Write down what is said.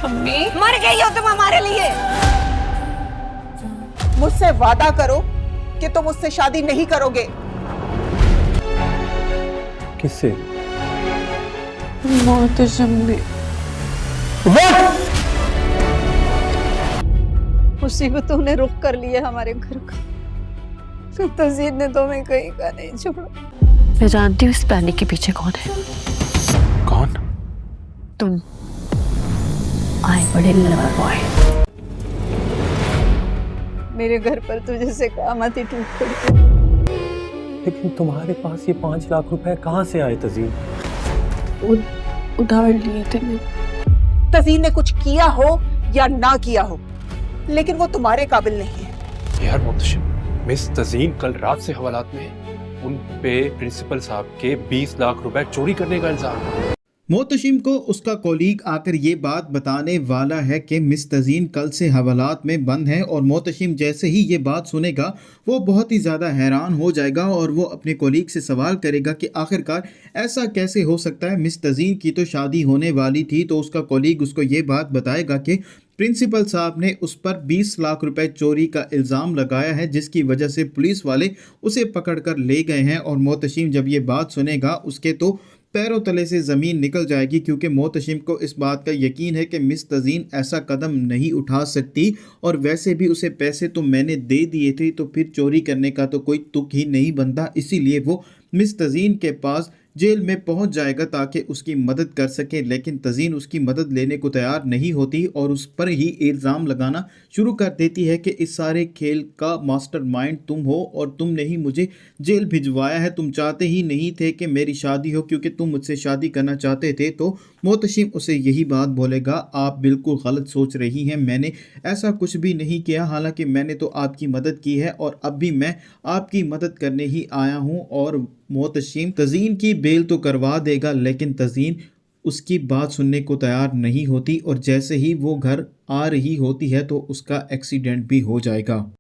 अम्मी मर गई हो तुम हमारे लिए। मुझसे वादा करो कि तुम मुझसे शादी नहीं करोगे। किससे? मोहतशम ने मुसीबतों ने रुख कर लिया हमारे घर का। तज़ीद ने तो मैं कहीं का नहीं छोड़ा। मैं जानती हूँ इस पैनिक के पीछे कौन है। कौन? तुम आए बड़े लवर बॉय। मेरे घर पर तो जैसे क़यामत ही टूट पड़ी। लेकिन तुम्हारे पास ये 5 लाख रुपए कहाँ से आए तज़ीन? उधार लिए थे मैंने। तज़ीन ने कुछ किया हो या ना किया हो, लेकिन वो तुम्हारे काबिल नहीं है। यार मोहतशिम, मिस तज़ीन कल रात से हवालात में है। उन पे प्रिंसिपल साहब के 20 लाख रुपए चोरी करने का इल्जाम है। मोहतशिम को उसका कोलीग आकर ये बात बताने वाला है कि मिस तज़ीन कल से हवालात में बंद हैं, और मोहतशिम जैसे ही ये बात सुनेगा वो बहुत ही ज़्यादा हैरान हो जाएगा और वो अपने कोलीग से सवाल करेगा कि आखिरकार ऐसा कैसे हो सकता है। मिस तज़ीन की तो शादी होने वाली थी, तो उसका कोलीग उसको ये बात बताएगा कि प्रिंसिपल साहब ने उस पर 20 लाख रुपए चोरी का इल्ज़ाम लगाया है, जिसकी वजह से पुलिस वाले उसे पकड़कर ले गए हैं। और मोहतशिम जब ये बात सुनेगा उसके तो पैरों तले से ज़मीन निकल जाएगी, क्योंकि मोहतशिम को इस बात का यकीन है कि मिस तज़ीन ऐसा कदम नहीं उठा सकती, और वैसे भी उसे पैसे तो मैंने दे दिए थे, तो फिर चोरी करने का तो कोई तुक ही नहीं बनता। इसीलिए वो मिस तज़ीन के पास जेल में पहुंच जाएगा ताकि उसकी मदद कर सके। लेकिन तज़ीन उसकी मदद लेने को तैयार नहीं होती और उस पर ही इल्ज़ाम लगाना शुरू कर देती है कि इस सारे खेल का मास्टरमाइंड तुम हो और तुमने ही मुझे जेल भिजवाया है। तुम चाहते ही नहीं थे कि मेरी शादी हो, क्योंकि तुम मुझसे शादी करना चाहते थे। तो मोहतशिम उसे यही बात बोलेगा, आप बिल्कुल गलत सोच रही हैं, मैंने ऐसा कुछ भी नहीं किया। हालांकि मैंने तो आपकी मदद की है और अब भी मैं आपकी मदद करने ही आया हूं। और मोहतशिम तज़ीन की बेल तो करवा देगा, लेकिन तज़ीन उसकी बात सुनने को तैयार नहीं होती, और जैसे ही वो घर आ रही होती है तो उसका एक्सीडेंट भी हो जाएगा।